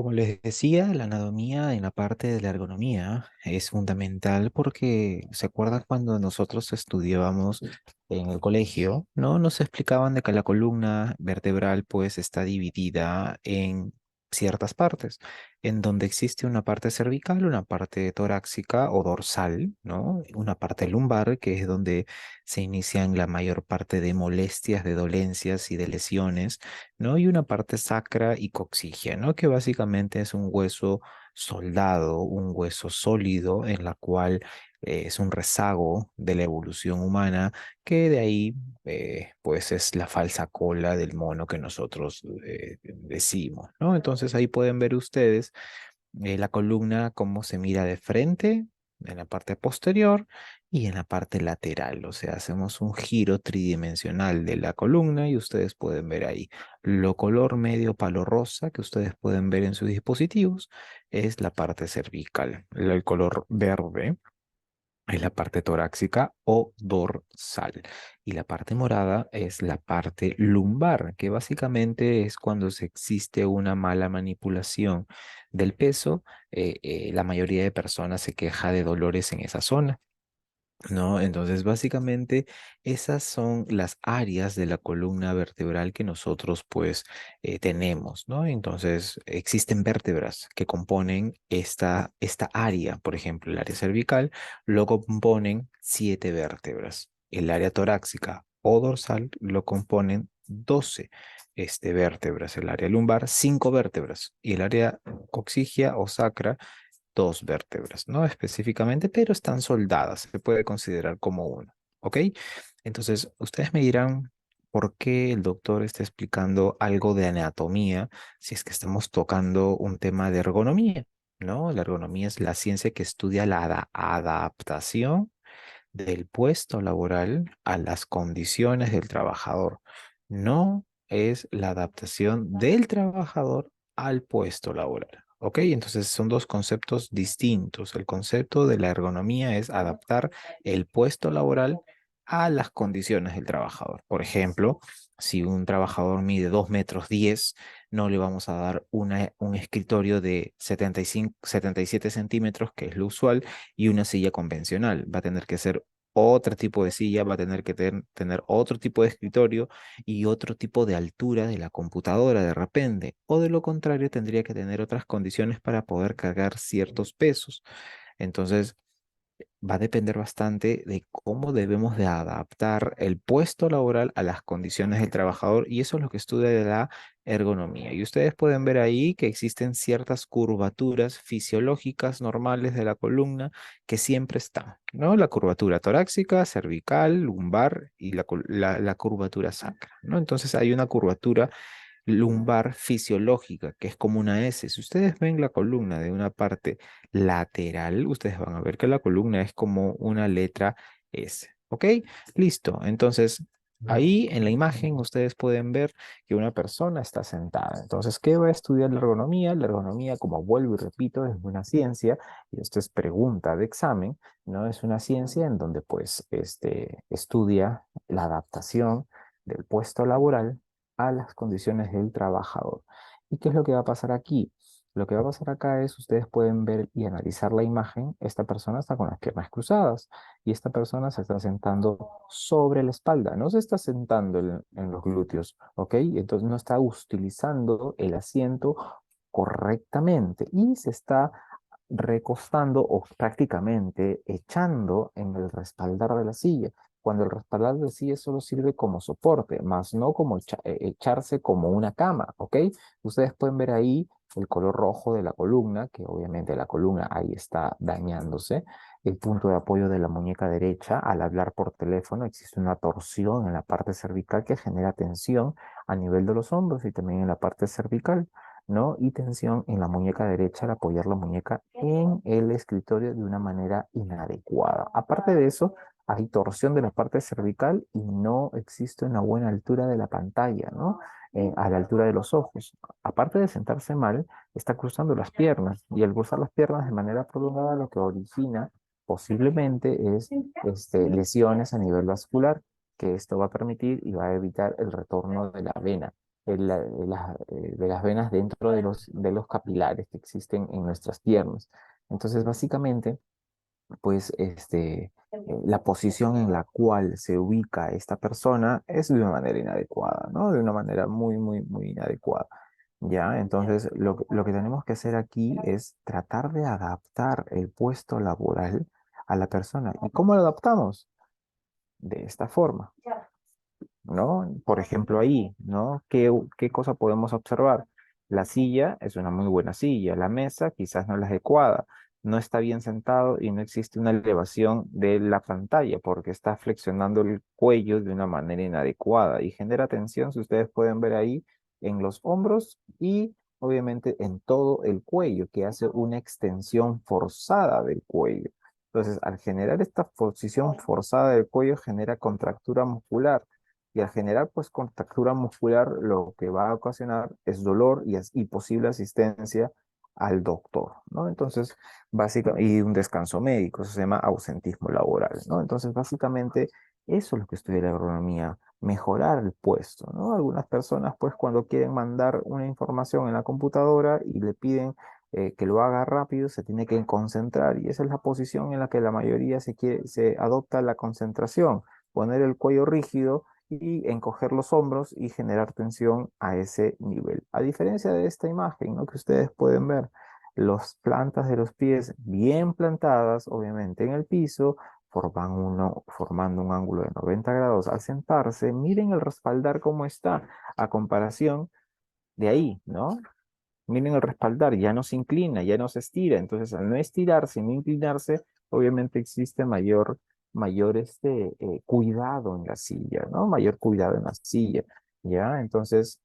Como les decía, la anatomía en la parte de la ergonomía es fundamental porque se acuerdan cuando nosotros estudiábamos en el colegio, ¿no? Nos explicaban de que la columna vertebral pues está dividida en ciertas partes, en donde existe una parte cervical, una parte torácica o dorsal, ¿no? Una parte lumbar, que es donde se inician la mayor parte de molestias, de dolencias y de lesiones, ¿no? Y una parte sacra y coxigia, ¿no? Que básicamente es un hueso soldado, un hueso sólido en la cual es un rezago de la evolución humana, que de ahí pues es la falsa cola del mono que nosotros decimos, ¿no? Entonces ahí pueden ver ustedes la columna cómo se mira de frente, en la parte posterior y en la parte lateral. O sea, hacemos un giro tridimensional de la columna y ustedes pueden ver ahí. Lo color medio palo rosa que ustedes pueden ver en sus dispositivos es la parte cervical. El color verde es la parte torácica o dorsal. Y la parte morada es la parte lumbar, que básicamente es cuando se existe una mala manipulación del peso. La mayoría de personas se queja de dolores en esa zona. ¿No? Entonces, básicamente, esas son las áreas de la columna vertebral que nosotros, pues, tenemos, ¿no? Entonces, existen vértebras que componen esta área, por ejemplo, el área cervical, lo componen 7 vértebras. El área torácica o dorsal lo componen 12 vértebras. El área lumbar, 5 vértebras. Y el área coxigia o sacra 2 vértebras, no específicamente, pero están soldadas, se puede considerar como uno, ¿ok? Entonces, ustedes me dirán por qué el doctor está explicando algo de anatomía si es que estamos tocando un tema de ergonomía, ¿no? La ergonomía es la ciencia que estudia la adaptación del puesto laboral a las condiciones del trabajador. No es la adaptación del trabajador al puesto laboral. ¿Ok? Entonces son dos conceptos distintos. El concepto de la ergonomía es adaptar el puesto laboral a las condiciones del trabajador. Por ejemplo, si un trabajador mide 2 metros 10, no le vamos a dar un escritorio de 75, 77 centímetros, que es lo usual, y una silla convencional. Va a tener que ser otro tipo de silla, va a tener que tener otro tipo de escritorio y otro tipo de altura de la computadora de repente. O de lo contrario, tendría que tener otras condiciones para poder cargar ciertos pesos. Entonces, va a depender bastante de cómo debemos de adaptar el puesto laboral a las condiciones del trabajador, y eso es lo que estudia de la ergonomía. Y ustedes pueden ver ahí que existen ciertas curvaturas fisiológicas normales de la columna que siempre están, ¿no? La curvatura torácica, cervical, lumbar y la curvatura sacra, ¿no? Entonces hay una curvatura lumbar fisiológica, que es como una S. Si ustedes ven la columna de una parte lateral, ustedes van a ver que la columna es como una letra S. ¿Ok? Listo. Entonces, ahí en la imagen ustedes pueden ver que una persona está sentada. Entonces, ¿qué va a estudiar la ergonomía? La ergonomía, como vuelvo y repito, es una ciencia, y esto es pregunta de examen, ¿no? Es una ciencia en donde pues estudia la adaptación del puesto laboral a las condiciones del trabajador. ¿Y qué es lo que va a pasar aquí? Lo que va a pasar acá es, ustedes pueden ver y analizar la imagen, esta persona está con las piernas cruzadas y esta persona se está sentando sobre la espalda, no se está sentando en los glúteos, ¿ok? Entonces no está utilizando el asiento correctamente y se está recostando o prácticamente echando en el respaldar de la silla, cuando el respaldar de la silla solo sirve como soporte, más no como echarse como una cama, ¿ok? Ustedes pueden ver ahí el color rojo de la columna, que obviamente la columna ahí está dañándose. El punto de apoyo de la muñeca derecha, al hablar por teléfono, existe una torsión en la parte cervical que genera tensión a nivel de los hombros y también en la parte cervical, ¿no? Y tensión en la muñeca derecha al apoyar la muñeca en el escritorio de una manera inadecuada. Aparte de eso, hay torsión de la parte cervical y no existe una buena altura de la pantalla, ¿no? A la altura de los ojos. Aparte de sentarse mal, está cruzando las piernas y al cruzar las piernas de manera prolongada lo que origina posiblemente es lesiones a nivel vascular, que esto va a permitir y va a evitar el retorno de la vena. de las venas dentro de los capilares que existen en nuestras piernas. Entonces, básicamente, pues la posición en la cual se ubica esta persona es de una manera inadecuada, ¿no? De una manera muy, muy, muy inadecuada. Ya, entonces lo que tenemos que hacer aquí es tratar de adaptar el puesto laboral a la persona. ¿Y cómo lo adaptamos? De esta forma. ¿No? Por ejemplo, ahí, ¿no? ¿Qué cosa podemos observar? La silla es una muy buena silla, la mesa quizás no es la adecuada, no está bien sentado y no existe una elevación de la pantalla porque está flexionando el cuello de una manera inadecuada y genera tensión, si ustedes pueden ver ahí, en los hombros y obviamente en todo el cuello, que hace una extensión forzada del cuello. Entonces, al generar esta posición forzada del cuello, genera contractura muscular y al generar pues contractura muscular lo que va a ocasionar es dolor y posible asistencia al doctor, ¿no? Entonces, básicamente, y un descanso médico, eso se llama ausentismo laboral, ¿no? Entonces, básicamente, eso es lo que estudia la agronomía, mejorar el puesto, ¿no? Algunas personas, pues, cuando quieren mandar una información en la computadora y le piden que lo haga rápido, se tiene que concentrar y esa es la posición en la que la mayoría se adopta la concentración, poner el cuello rígido y encoger los hombros y generar tensión a ese nivel. A diferencia de esta imagen, ¿no? Que ustedes pueden ver, las plantas de los pies bien plantadas, obviamente en el piso, formando un ángulo de 90 grados al sentarse. Miren el respaldar cómo está a comparación de ahí, ¿no? Miren el respaldar, ya no se inclina, ya no se estira. Entonces, al no estirarse, no inclinarse, obviamente existe mayor cuidado en la silla, ¿no? Mayor cuidado en la silla, ¿ya? Entonces,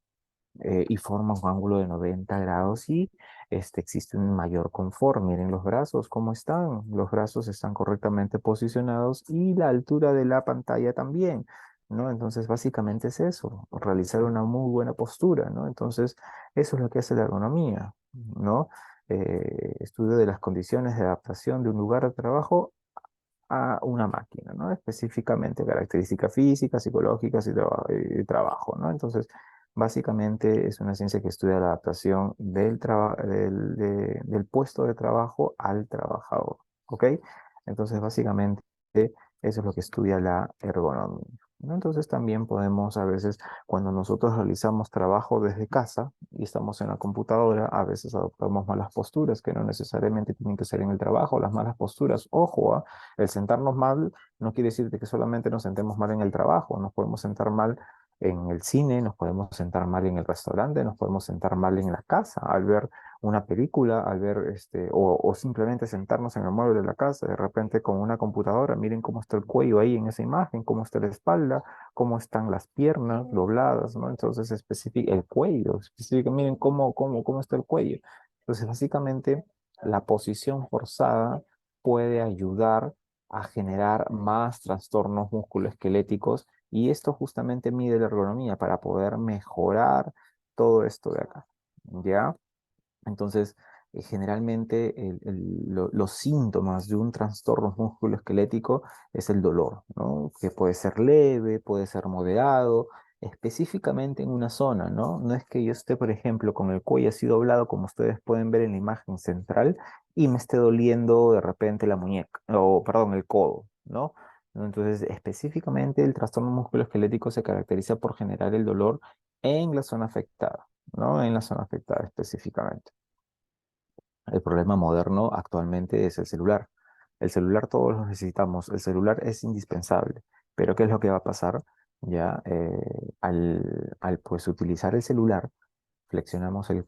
y forma un ángulo de 90 grados y existe un mayor confort. Miren los brazos, cómo están. Los brazos están correctamente posicionados y la altura de la pantalla también, ¿no? Entonces, básicamente es eso, realizar una muy buena postura, ¿no? Entonces, eso es lo que hace la ergonomía, ¿no? Estudio de las condiciones de adaptación de un lugar de trabajo a una máquina, ¿no? Específicamente características físicas, psicológicas y trabajo, ¿no? Entonces, básicamente es una ciencia que estudia la adaptación del puesto de trabajo al trabajador, ¿ok? Entonces, básicamente eso es lo que estudia la ergonomía, ¿no? Entonces, también podemos a veces, cuando nosotros realizamos trabajo desde casa y estamos en la computadora, a veces adoptamos malas posturas que no necesariamente tienen que ser en el trabajo, las malas posturas, ojo, ¿ah? El sentarnos mal no quiere decir de que solamente nos sentemos mal en el trabajo, nos podemos sentar mal en el cine, nos podemos sentar mal en el restaurante, nos podemos sentar mal en la casa al ver una película, al ver o simplemente sentarnos en el mueble de la casa, de repente con una computadora, miren cómo está el cuello ahí en esa imagen, cómo está la espalda, cómo están las piernas dobladas, ¿no? Entonces, el cuello, miren cómo está el cuello. Entonces, básicamente, la posición forzada puede ayudar a generar más trastornos musculoesqueléticos y esto justamente mide la ergonomía para poder mejorar todo esto de acá, ¿ya? Entonces, generalmente los síntomas de un trastorno musculoesquelético es el dolor, ¿no? Que puede ser leve, puede ser moderado, específicamente en una zona, ¿no? No es que yo esté, por ejemplo, con el cuello así doblado, como ustedes pueden ver en la imagen central, y me esté doliendo de repente la muñeca, o perdón, el codo, ¿no? Entonces, específicamente el trastorno musculoesquelético se caracteriza por generar el dolor en la zona afectada, ¿no? En la zona afectada específicamente. El problema moderno actualmente es el celular. El celular todos lo necesitamos, el celular es indispensable, pero ¿qué es lo que va a pasar? Ya al pues utilizar el celular, flexionamos el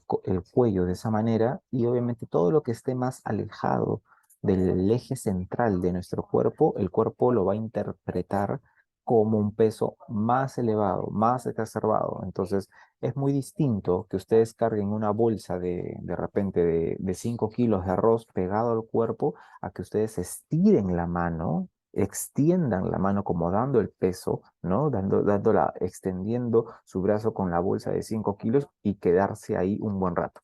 cuello de esa manera y obviamente todo lo que esté más alejado del eje central de nuestro cuerpo, el cuerpo lo va a interpretar como un peso más elevado, más exacerbado. Entonces, es muy distinto que ustedes carguen una bolsa de repente de 5 kilos de arroz pegado al cuerpo a que ustedes estiren la mano, extiendan la mano como dando el peso, ¿no? Extendiendo su brazo con la bolsa de 5 kilos y quedarse ahí un buen rato.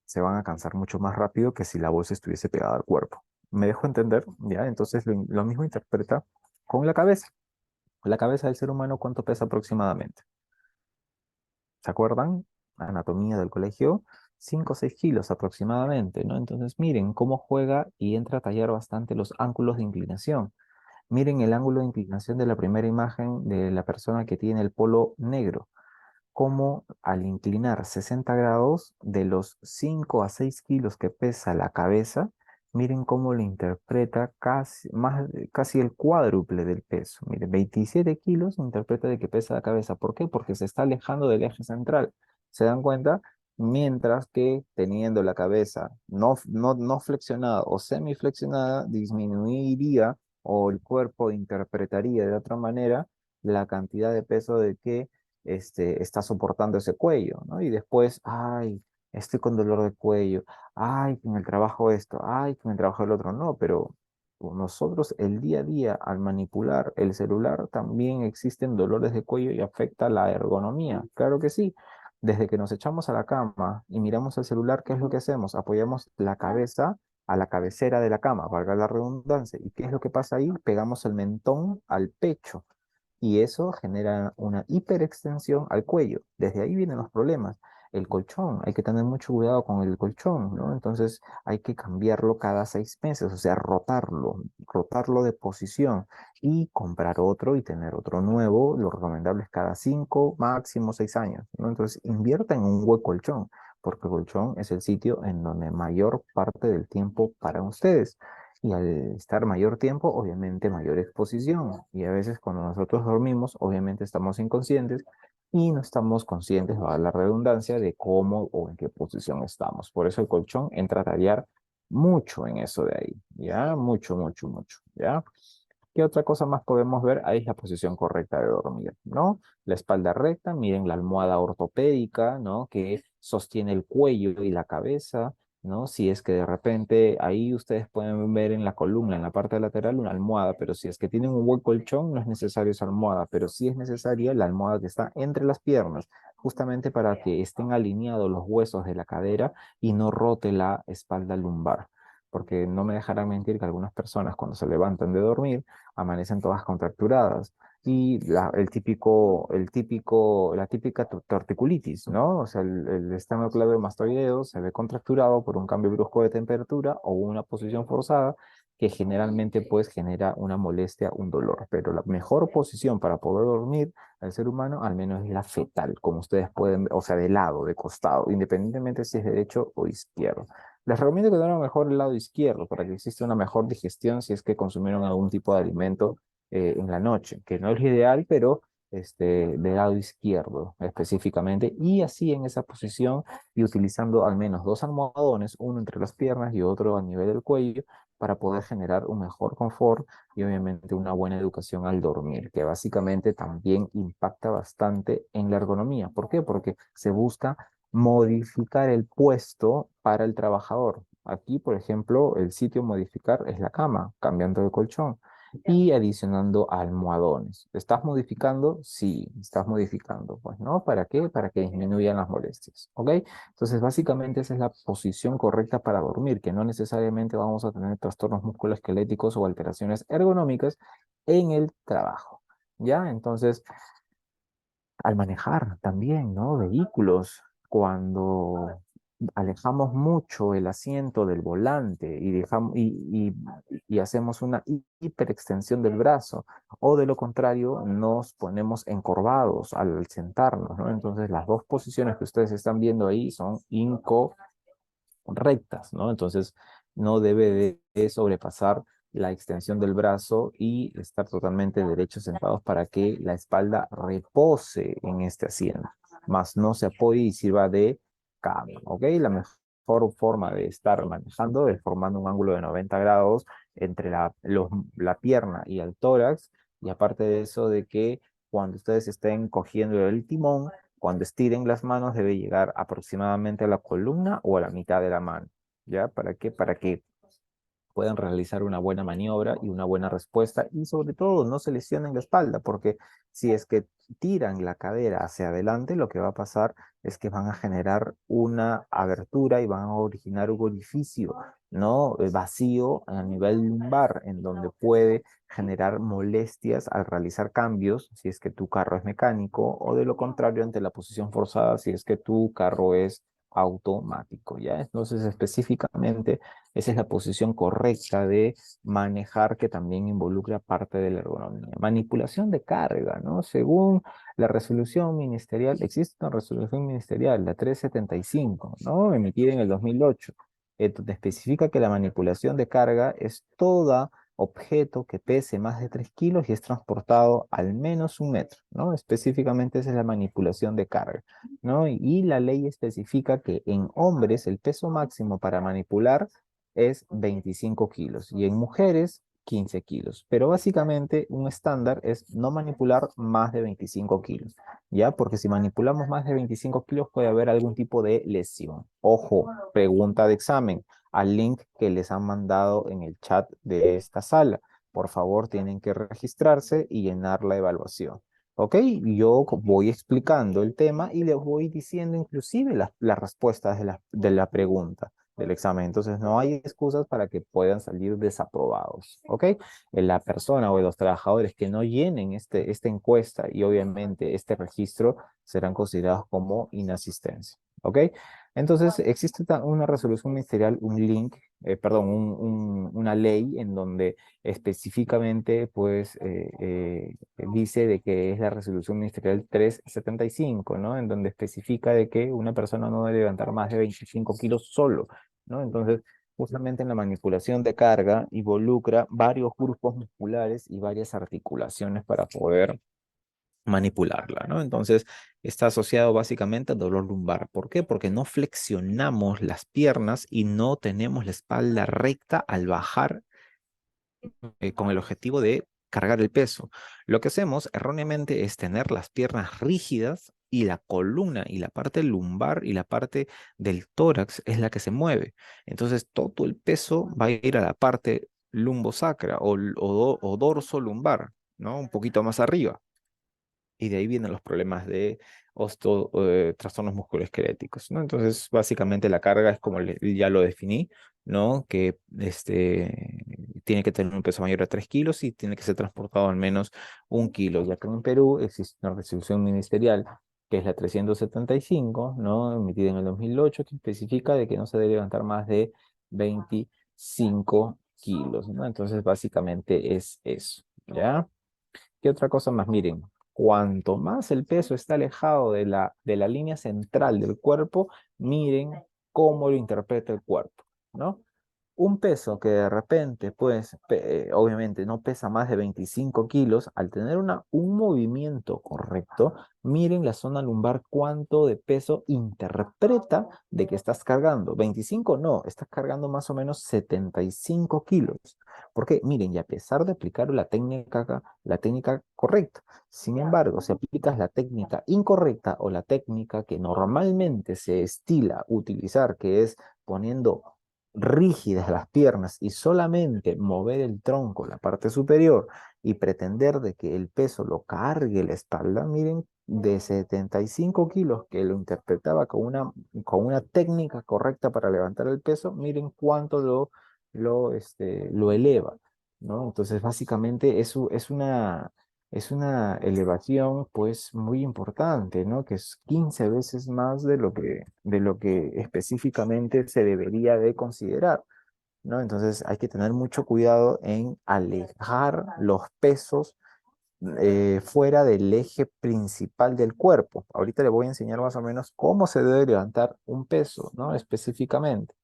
Se van a cansar mucho más rápido que si la bolsa estuviese pegada al cuerpo. ¿Me dejo entender? ¿Ya? Entonces lo mismo interpreta con la cabeza. La cabeza del ser humano, ¿cuánto pesa aproximadamente? ¿Se acuerdan? Anatomía del colegio, 5 o 6 kilos aproximadamente, ¿no? Entonces miren cómo juega y entra a tallar bastante los ángulos de inclinación. Miren el ángulo de inclinación de la primera imagen de la persona que tiene el polo negro, cómo al inclinar 60 grados de los 5 a 6 kilos que pesa la cabeza, miren cómo lo interpreta casi, casi el cuádruple del peso. Miren, 27 kilos interpreta de que pesa la cabeza. ¿Por qué? Porque se está alejando del eje central. ¿Se dan cuenta? Mientras que teniendo la cabeza no flexionada o semiflexionada, disminuiría o el cuerpo interpretaría de otra manera la cantidad de peso de que está soportando ese cuello, ¿no? Y después, ay, estoy con dolor de cuello, ay, con el trabajo esto, ay, con el trabajo el otro, no, pero nosotros el día a día al manipular el celular también existen dolores de cuello y afecta la ergonomía, claro que sí. Desde que nos echamos a la cama y miramos el celular, ¿qué es lo que hacemos? Apoyamos la cabeza a la cabecera de la cama, valga la redundancia. ¿Y qué es lo que pasa ahí? Pegamos el mentón al pecho y eso genera una hiperextensión al cuello. Desde ahí vienen los problemas. El colchón, hay que tener mucho cuidado con el colchón, ¿no? Entonces hay que cambiarlo cada 6 meses, o sea, rotarlo de posición y comprar otro y tener otro nuevo. Lo recomendable es cada 5, máximo 6 años, ¿no? Entonces invierta en un buen colchón, porque el colchón es el sitio en donde mayor parte del tiempo para ustedes. Y al estar mayor tiempo, obviamente mayor exposición. Y a veces cuando nosotros dormimos, obviamente estamos inconscientes y no estamos conscientes, a la redundancia, de cómo o en qué posición estamos. Por eso el colchón entra a tallar mucho en eso de ahí, ¿ya? Mucho, mucho, mucho, ¿ya? ¿Qué otra cosa más podemos ver? Ahí es la posición correcta de dormir, ¿no? La espalda recta, miren la almohada ortopédica, ¿no? Que sostiene el cuello y la cabeza, ¿no? Si es que de repente ahí ustedes pueden ver en la columna, en la parte lateral, una almohada, pero si es que tienen un buen colchón, no es necesario esa almohada, pero sí es necesaria la almohada que está entre las piernas, justamente para que estén alineados los huesos de la cadera y no rote la espalda lumbar. Porque no me dejarán mentir que algunas personas cuando se levantan de dormir amanecen todas contracturadas. Y la típica torticulitis, ¿no? O sea, el esternocleidomastoideo clave mastoideo se ve contracturado por un cambio brusco de temperatura o una posición forzada que generalmente pues genera una molestia, un dolor. Pero la mejor posición para poder dormir al ser humano al menos es la fetal, como ustedes pueden ver, o sea, de lado, de costado, independientemente si es derecho o izquierdo. Les recomiendo que duerman mejor el lado izquierdo para que exista una mejor digestión si es que consumieron algún tipo de alimento en la noche, que no es lo ideal, pero del lado izquierdo específicamente, y así en esa posición y utilizando al menos dos almohadones, uno entre las piernas y otro a nivel del cuello, para poder generar un mejor confort y obviamente una buena educación al dormir, que básicamente también impacta bastante en la ergonomía. ¿Por qué? Porque se busca modificar el puesto para el trabajador. Aquí, por ejemplo, el sitio modificar es la cama, cambiando de colchón y adicionando almohadones. ¿Estás modificando? Sí, estás modificando. Pues, ¿no? ¿Para qué? Para que disminuyan las molestias. ¿Ok? Entonces, básicamente esa es la posición correcta para dormir, que no necesariamente vamos a tener trastornos musculoesqueléticos o alteraciones ergonómicas en el trabajo. ¿Ya? Entonces, al manejar también, ¿no? Vehículos, cuando alejamos mucho el asiento del volante y hacemos una hiperextensión del brazo, o de lo contrario, nos ponemos encorvados al sentarnos, ¿no? Entonces, las dos posiciones que ustedes están viendo ahí son rectas, ¿no? Entonces, no debe de sobrepasar la extensión del brazo y estar totalmente derechos sentados para que la espalda repose en este asiento, más no se apoye y sirva de cama, ¿ok? La mejor forma de estar manejando es formando un ángulo de 90 grados entre la pierna y el tórax, y aparte de eso, de que cuando ustedes estén cogiendo el timón, cuando estiren las manos debe llegar aproximadamente a la columna o a la mitad de la mano. ¿Ya? ¿Para qué? Para que puedan realizar una buena maniobra y una buena respuesta y sobre todo no se lesionen la espalda, porque si es que tiran la cadera hacia adelante, lo que va a pasar es que van a generar una abertura y van a originar un orificio, ¿no? Vacío a nivel lumbar, en donde puede generar molestias al realizar cambios si es que tu carro es mecánico o de lo contrario ante la posición forzada si es que tu carro es automático, ¿ya? Entonces específicamente esa es la posición correcta de manejar que también involucra parte de la ergonomía. Manipulación de carga, ¿no? Según la resolución ministerial, existe una resolución ministerial, la 375, ¿no? Emitida en el 2008, donde especifica que la manipulación de carga es toda objeto que pese más de 3 kilos y es transportado al menos 1 metro, ¿no? Específicamente esa es la manipulación de carga, ¿no? Y la ley especifica que en hombres el peso máximo para manipular es 25 kilos y en mujeres 15 kilos. Pero básicamente un estándar es no manipular más de 25 kilos, ¿ya? Porque si manipulamos más de 25 kilos puede haber algún tipo de lesión. Ojo, pregunta de examen al link que les han mandado en el chat de esta sala. Por favor, tienen que registrarse y llenar la evaluación. ¿Ok? Yo voy explicando el tema y les voy diciendo inclusive las respuestas de la pregunta del examen. Entonces, no hay excusas para que puedan salir desaprobados. ¿Ok? La persona o los trabajadores que no llenen esta encuesta y obviamente este registro serán considerados como inasistencia. ¿Ok? Entonces, existe una resolución ministerial, un link, perdón, una ley en donde específicamente, pues, dice de que es la resolución ministerial 375, ¿no? En donde especifica de que una persona no debe levantar más de 25 kilos solo, ¿no? Entonces, justamente en la manipulación de carga involucra varios grupos musculares y varias articulaciones para poder manipularla, ¿no? Entonces, está asociado básicamente al dolor lumbar. ¿Por qué? Porque no flexionamos las piernas y no tenemos la espalda recta al bajar con el objetivo de cargar el peso. Lo que hacemos erróneamente es tener las piernas rígidas y la columna y la parte lumbar y la parte del tórax es la que se mueve. Entonces, todo el peso va a ir a la parte lumbosacra o dorso lumbar, ¿no? Un poquito más arriba. Y de ahí vienen los problemas de trastornos musculoesqueléticos, ¿no? Entonces, básicamente la carga es como ya lo definí, ¿no? Que tiene que tener un peso mayor a 3 kilos y tiene que ser transportado al menos 1 kilo, ya que en Perú existe una resolución ministerial que es la 375, ¿no? Emitida en el 2008, que especifica de que no se debe levantar más de 25 kilos, ¿no? Entonces, básicamente es eso, ¿ya? ¿Qué otra cosa más? Miren, cuanto más el peso está alejado de la línea central del cuerpo, miren cómo lo interpreta el cuerpo, ¿no? Un peso que de repente, pues, obviamente no pesa más de 25 kilos, al tener un movimiento correcto, miren la zona lumbar cuánto de peso interpreta de que estás cargando. 25 no, estás cargando más o menos 75 kilos. Porque, miren, y a pesar de aplicar la técnica correcta, sin embargo, si aplicas la técnica incorrecta o la técnica que normalmente se estila utilizar, que es poniendo rígidas las piernas y solamente mover el tronco, la parte superior, y pretender de que el peso lo cargue la espalda, miren, de 75 kilos que lo interpretaba con una técnica correcta para levantar el peso, miren cuánto lo eleva, ¿no? Entonces, básicamente, eso es una elevación pues muy importante, ¿no? Que es 15 veces más de lo que específicamente se debería de considerar, ¿no? Entonces hay que tener mucho cuidado en alejar los pesos fuera del eje principal del cuerpo. Ahorita le voy a enseñar más o menos cómo se debe levantar un peso, ¿no? Específicamente,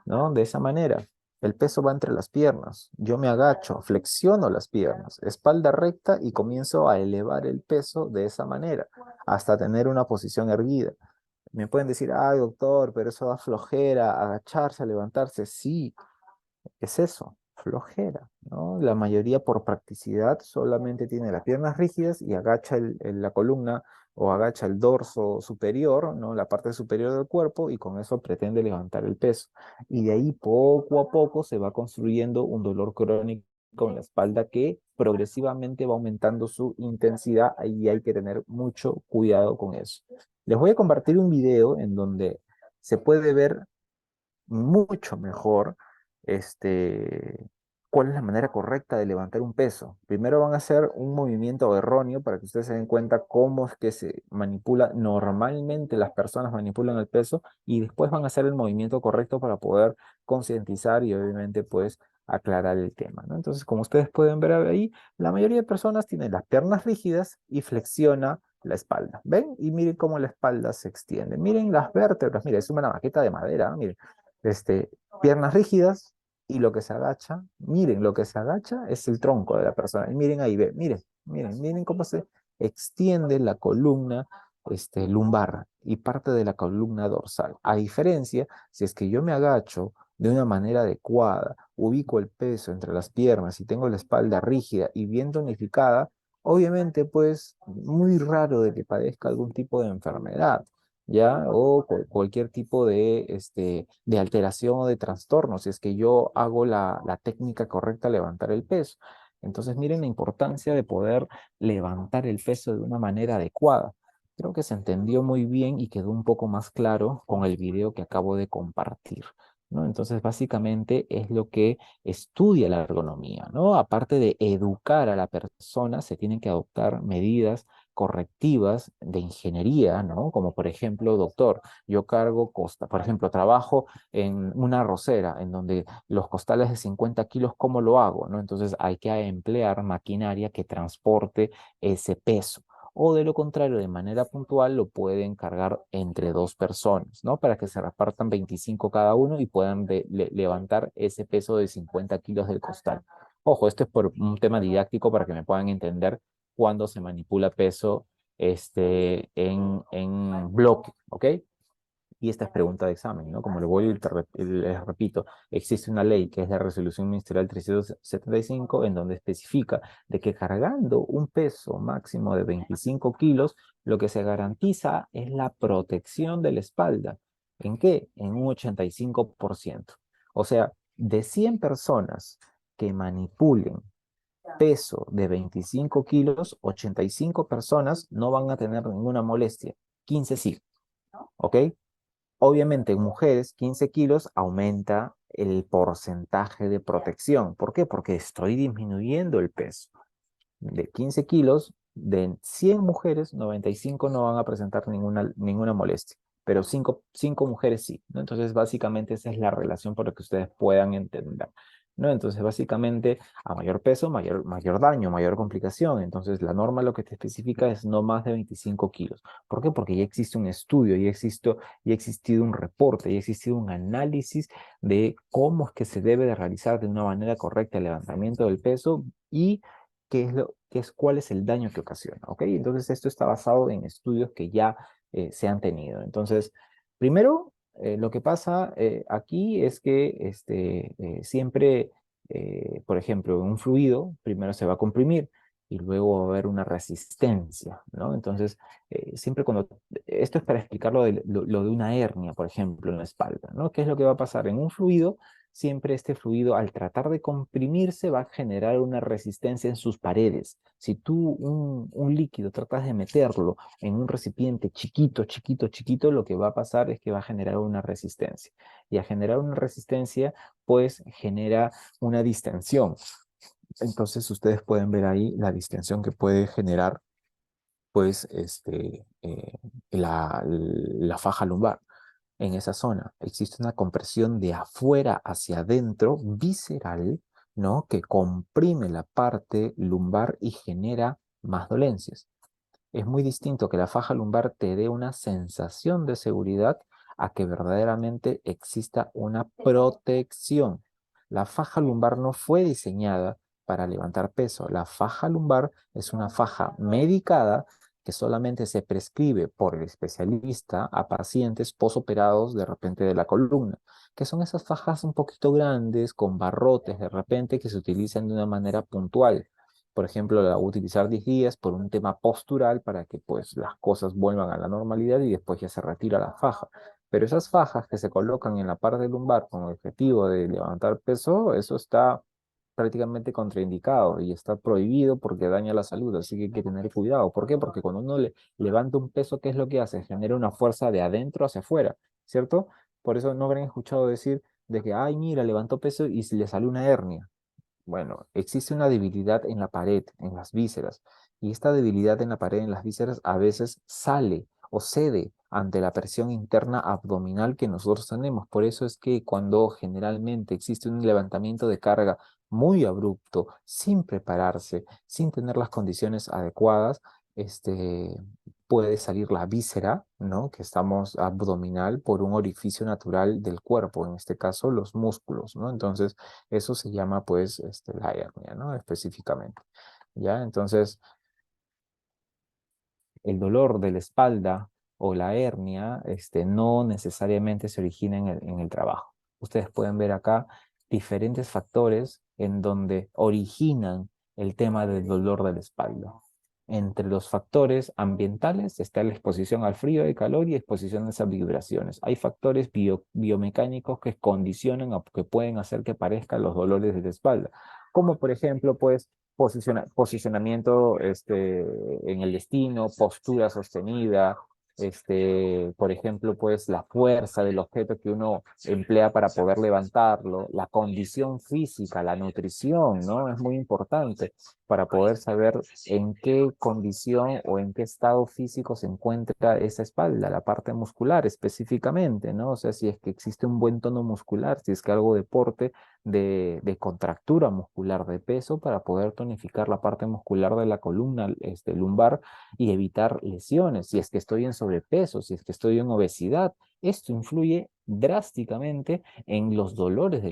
¿no? De esa manera. El peso va entre las piernas. Yo me agacho, flexiono las piernas, espalda recta y comienzo a elevar el peso de esa manera hasta tener una posición erguida. Me pueden decir, ay, doctor, pero eso da flojera, agacharse, levantarse. Sí, es eso. flojera, ¿no? La mayoría por practicidad solamente tiene las piernas rígidas y agacha la columna o agacha el dorso superior, ¿no? La parte superior del cuerpo y con eso pretende levantar el peso. Y de ahí poco a poco se va construyendo un dolor crónico en la espalda que progresivamente va aumentando su intensidad y hay que tener mucho cuidado con eso. Les voy a compartir un video en donde se puede ver mucho mejor cuál es la manera correcta de levantar un peso. Primero van a hacer un movimiento erróneo para que ustedes se den cuenta cómo es que se manipula. Normalmente las personas manipulan el peso y después van a hacer el movimiento correcto para poder concientizar y obviamente pues aclarar el tema, ¿no? Entonces, como ustedes pueden ver ahí, la mayoría de personas tienen las piernas rígidas y flexiona la espalda. ¿Ven? Y miren cómo la espalda se extiende. Miren las vértebras. Miren, es una maqueta de madera. Miren, este, piernas rígidas y lo que se agacha, miren, lo que se agacha es el tronco de la persona. Y miren ahí, ve, miren, miren, miren cómo se extiende la columna lumbar y parte de la columna dorsal. A diferencia, si es que yo me agacho de una manera adecuada, ubico el peso entre las piernas y tengo la espalda rígida y bien tonificada, obviamente, pues, muy raro de que padezca algún tipo de enfermedad. ¿Ya? O cualquier tipo de alteración o de trastorno, si es que yo hago la técnica correcta, levantar el peso. Entonces, miren la importancia de poder levantar el peso de una manera adecuada. Creo que se entendió muy bien y quedó un poco más claro con el video que acabo de compartir, ¿no? Entonces, básicamente es lo que estudia la ergonomía, ¿no? Aparte de educar a la persona, se tienen que adoptar medidas correctivas de ingeniería, ¿no? Como por ejemplo, doctor, yo cargo por ejemplo, trabajo en una arrocera en donde los costales de 50 kilos, ¿cómo lo hago? ¿No? Entonces hay que emplear maquinaria que transporte ese peso. O de lo contrario, de manera puntual, lo pueden cargar entre dos personas, ¿no? Para que se repartan 25 cada uno y puedan levantar ese peso de 50 kilos del costal. Ojo, esto es por un tema didáctico para que me puedan entender cuando se manipula peso en bloque, ¿ok? Y esta es pregunta de examen, ¿no? Como le voy y les repito, existe una ley que es la Resolución Ministerial 375 en donde especifica de que cargando un peso máximo de 25 kilos, lo que se garantiza es la protección de la espalda. ¿En qué? En un 85%. O sea, de 100 personas que manipulen peso de 25 kilos, 85 personas no van a tener ninguna molestia, 15 sí, ¿ok? Obviamente en mujeres, 15 kilos aumenta el porcentaje de protección. ¿Por qué? Porque estoy disminuyendo el peso. De 15 kilos, de 100 mujeres, 95 no van a presentar ninguna molestia, pero 5 mujeres sí, ¿no? Entonces, básicamente esa es la relación para que ustedes puedan entender, ¿no? Entonces, básicamente, a mayor peso, mayor daño, mayor complicación. Entonces, la norma lo que te especifica es no más de 25 kilos. ¿Por qué? Porque ya existe un estudio, ya ha existido un reporte, ya ha existido un análisis de cómo es que se debe de realizar de una manera correcta el levantamiento del peso y cuál es el daño que ocasiona, ¿ok? Entonces esto está basado en estudios que ya se han tenido. Entonces, primero, lo que pasa aquí es que siempre, por ejemplo, un fluido primero se va a comprimir y luego va a haber una resistencia, ¿no? Entonces, siempre cuando, esto es para explicar lo de una hernia, por ejemplo, en la espalda, ¿no? ¿Qué es lo que va a pasar? En un fluido siempre este fluido al tratar de comprimirse va a generar una resistencia en sus paredes. Si tú un líquido tratas de meterlo en un recipiente chiquito, chiquito, chiquito, lo que va a pasar es que va a generar una resistencia. Y a generar una resistencia, pues genera una distensión. Entonces ustedes pueden ver ahí la distensión que puede generar, pues, la faja lumbar en esa zona. Existe una compresión de afuera hacia adentro, visceral, ¿no? Que comprime la parte lumbar y genera más dolencias. Es muy distinto que la faja lumbar te dé una sensación de seguridad a que verdaderamente exista una protección. La faja lumbar no fue diseñada para levantar peso. La faja lumbar es una faja medicada que solamente se prescribe por el especialista a pacientes posoperados de repente de la columna, que son esas fajas un poquito grandes, con barrotes de repente, que se utilizan de una manera puntual. Por ejemplo, la voy a utilizar 10 días por un tema postural para que pues las cosas vuelvan a la normalidad y después ya se retira la faja. Pero esas fajas que se colocan en la parte lumbar con el objetivo de levantar peso, eso está prácticamente contraindicado y está prohibido porque daña la salud, así que hay que tener cuidado. ¿Por qué? Porque cuando uno levanta un peso, ¿qué es lo que hace? Genera una fuerza de adentro hacia afuera, ¿cierto? Por eso no habrán escuchado decir de que, ay, mira, levantó peso y se le salió una hernia. Bueno, existe una debilidad en la pared, en las vísceras, y esta debilidad en la pared, en las vísceras, a veces sale o cede ante la presión interna abdominal que nosotros tenemos. Por eso es que cuando generalmente existe un levantamiento de carga muy abrupto, sin prepararse, sin tener las condiciones adecuadas, este, puede salir la víscera, ¿no? Que estamos abdominal por un orificio natural del cuerpo, en este caso los músculos, ¿no? Entonces, eso se llama pues la hernia, ¿no? Específicamente. ¿Ya? Entonces, el dolor de la espalda o la hernia no necesariamente se origina en el trabajo. Ustedes pueden ver acá diferentes factores en donde originan el tema del dolor de la espalda. Entre los factores ambientales está la exposición al frío y calor y exposiciones a vibraciones. Hay factores biomecánicos que condicionan o que pueden hacer que parezcan los dolores de la espalda, como por ejemplo, pues, posicionamiento en el destino, postura sostenida, por ejemplo, pues la fuerza del objeto que uno emplea para poder levantarlo, la condición física, la nutrición, ¿no? Es muy importante para poder saber en qué condición o en qué estado físico se encuentra esa espalda, la parte muscular específicamente, ¿no? O sea, si es que existe un buen tono muscular, si es que algo deporte de contractura muscular de peso para poder tonificar la parte muscular de la columna lumbar y evitar lesiones. Si es que estoy en sobrepeso, si es que estoy en obesidad, esto influye drásticamente en los dolores de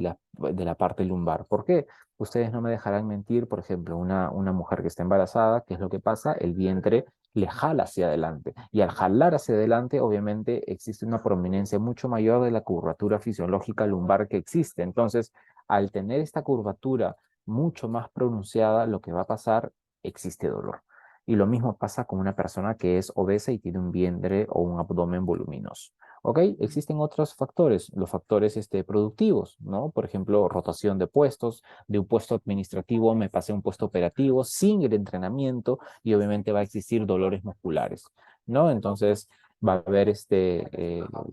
la parte lumbar. ¿Por qué? Ustedes no me dejarán mentir, por ejemplo, una mujer que está embarazada, ¿qué es lo que pasa? El vientre le jala hacia adelante. Y al jalar hacia adelante, obviamente, existe una prominencia mucho mayor de la curvatura fisiológica lumbar que existe. Entonces, al tener esta curvatura mucho más pronunciada, lo que va a pasar, existe dolor. Y lo mismo pasa con una persona que es obesa y tiene un vientre o un abdomen voluminoso. ¿Ok? Existen otros factores, los factores productivos, ¿no? Por ejemplo, rotación de puestos, de un puesto administrativo me pasé a un puesto operativo sin el entrenamiento y obviamente va a existir dolores musculares, ¿no? Entonces va a haber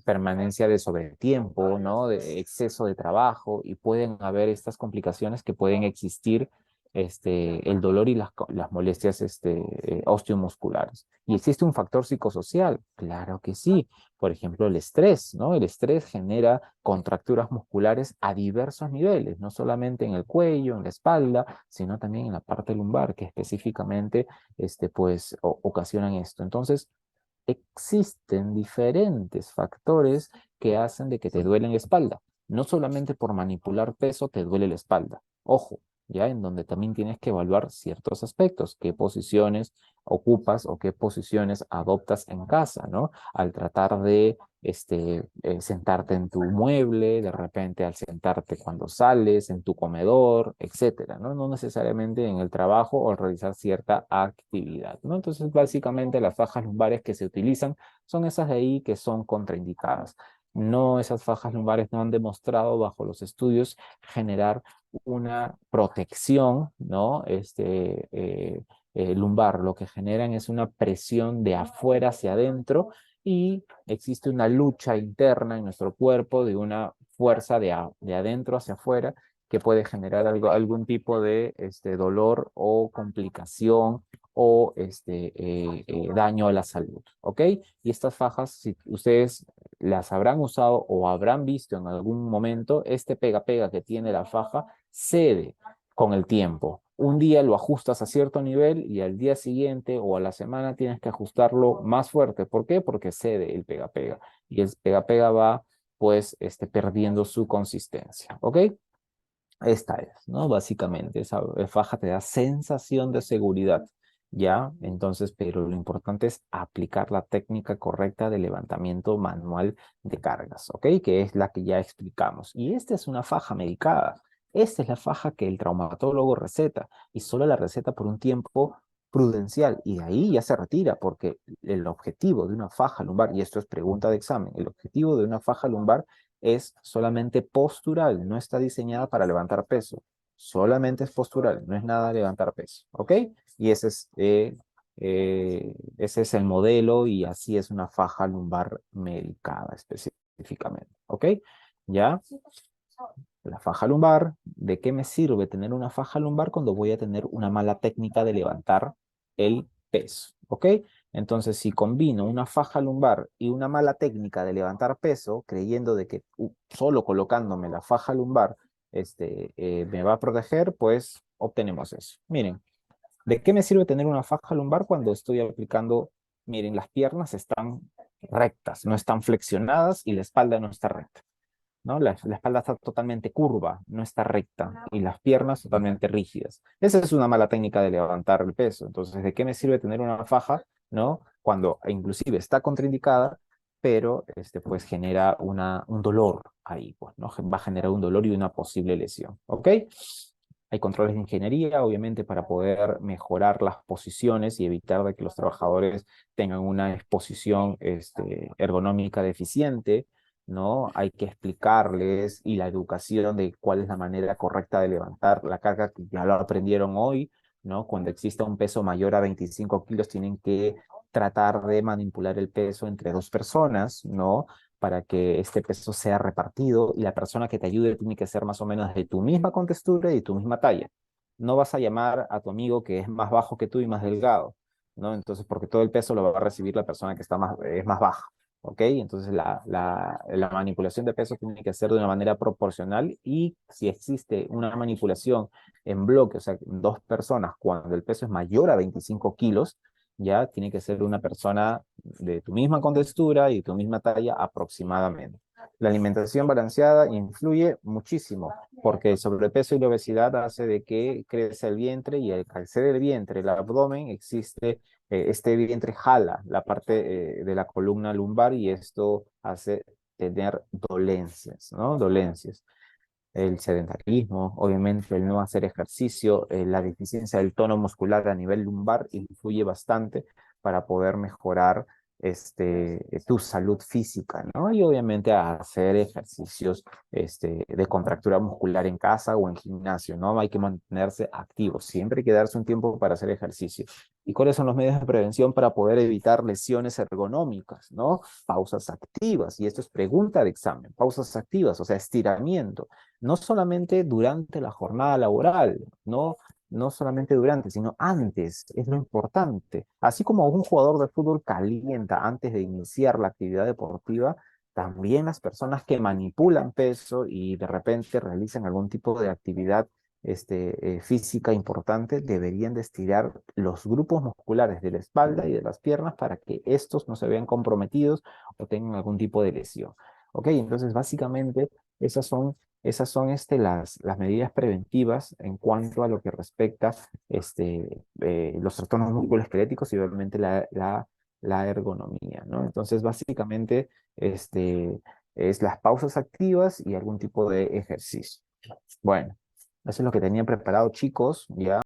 permanencia de sobretiempo, ¿no? De exceso de trabajo y pueden haber estas complicaciones que pueden existir el dolor y las molestias osteomusculares. ¿Y existe un factor psicosocial? Claro que sí. Por ejemplo, el estrés, ¿no? El estrés genera contracturas musculares a diversos niveles, no solamente en el cuello, en la espalda, sino también en la parte lumbar, que específicamente, pues, ocasionan esto. Entonces, existen diferentes factores que hacen de que te duele la espalda. No solamente por manipular peso te duele la espalda. Ojo, ya en donde también tienes que evaluar ciertos aspectos, qué posiciones ocupas o qué posiciones adoptas en casa, ¿no? Al tratar de sentarte en tu mueble, de repente al sentarte cuando sales, en tu comedor, etcétera, ¿no? No necesariamente en el trabajo o al realizar cierta actividad, ¿no? Entonces, básicamente las fajas lumbares que se utilizan son esas de ahí que son contraindicadas. No, esas fajas lumbares no han demostrado bajo los estudios generar una protección, ¿no? Lumbar. Lo que generan es una presión de afuera hacia adentro y existe una lucha interna en nuestro cuerpo de una fuerza de adentro hacia afuera que puede generar algún tipo de dolor o complicación o daño a la salud, ¿ok? Y estas fajas, si ustedes las habrán usado o habrán visto en algún momento, este pega-pega que tiene la faja cede con el tiempo. Un día lo ajustas a cierto nivel y al día siguiente o a la semana tienes que ajustarlo más fuerte. ¿Por qué? Porque cede el pega-pega. Y el pega-pega va, pues, perdiendo su consistencia. ¿Ok? Esta es, ¿no? Básicamente, esa faja te da sensación de seguridad. ¿ya? Entonces, pero lo importante es aplicar la técnica correcta de levantamiento manual de cargas, ¿ok? Que es la que ya explicamos. Y esta es una faja medicada. Esta es la faja que el traumatólogo receta y solo la receta por un tiempo prudencial y de ahí ya se retira porque el objetivo de una faja lumbar, y esto es pregunta de examen, el objetivo de una faja lumbar es solamente postural, no está diseñada para levantar peso, solamente es postural, no es nada de levantar peso, ¿ok? Y ese es el modelo y así es una faja lumbar medicada específicamente, ¿ok? ¿Ya? La faja lumbar, ¿de qué me sirve tener una faja lumbar cuando voy a tener una mala técnica de levantar el peso? ¿Ok? Entonces, si combino una faja lumbar y una mala técnica de levantar peso, creyendo de que solo colocándome la faja lumbar me va a proteger, pues obtenemos eso. Miren, ¿de qué me sirve tener una faja lumbar cuando estoy aplicando? Miren, las piernas están rectas, no están flexionadas y la espalda no está recta. ¿No? La espalda está totalmente curva, no está recta, y las piernas totalmente rígidas. Esa es una mala técnica de levantar el peso. Entonces, ¿de qué me sirve tener una faja, ¿no? Cuando inclusive está contraindicada, pero pues genera un dolor ahí, pues, ¿no? Va a generar un dolor y una posible lesión, ¿ok? Hay controles de ingeniería, obviamente, para poder mejorar las posiciones y evitar de que los trabajadores tengan una exposición ergonómica deficiente, ¿no? Hay que explicarles y la educación de cuál es la manera correcta de levantar la carga, que ya lo aprendieron hoy, ¿no? Cuando exista un peso mayor a 25 kilos, tienen que tratar de manipular el peso entre dos personas, ¿no? Para que este peso sea repartido y la persona que te ayude tiene que ser más o menos de tu misma contextura y de tu misma talla. No vas a llamar a tu amigo que es más bajo que tú y más delgado, ¿no? Entonces, porque todo el peso lo va a recibir la persona que es más baja. ¿Ok? Entonces la manipulación de peso tiene que ser de una manera proporcional y si existe una manipulación en bloque, o sea, dos personas, cuando el peso es mayor a 25 kilos, ya tiene que ser una persona de tu misma contextura y tu misma talla aproximadamente. La alimentación balanceada influye muchísimo porque el sobrepeso y la obesidad hace de que crece el vientre y al crecer el vientre, el abdomen, existe este vientre jala la parte de la columna lumbar y esto hace tener dolencias, ¿no? Dolencias. El sedentarismo, obviamente el no hacer ejercicio, la deficiencia del tono muscular a nivel lumbar influye bastante para poder mejorar tu salud física, ¿no? Y obviamente hacer ejercicios de contractura muscular en casa o en gimnasio, ¿no? Hay que mantenerse activo, siempre hay que darse un tiempo para hacer ejercicio. ¿Y cuáles son los medios de prevención para poder evitar lesiones ergonómicas, ¿no? Pausas activas, y esto es pregunta de examen, pausas activas, o sea, estiramiento no solamente durante la jornada laboral, no solamente durante, sino antes, es lo importante. Así como un jugador de fútbol calienta antes de iniciar la actividad deportiva, también las personas que manipulan peso y de repente realizan algún tipo de actividad física importante deberían de estirar los grupos musculares de la espalda y de las piernas para que estos no se vean comprometidos o tengan algún tipo de lesión. ¿Ok? Entonces, básicamente, esas son las medidas preventivas en cuanto a lo que respecta los trastornos musculoesqueléticos y obviamente la ergonomía, ¿no? Entonces, básicamente, es las pausas activas y algún tipo de ejercicio. Bueno, eso es lo que tenía preparado, chicos, ya.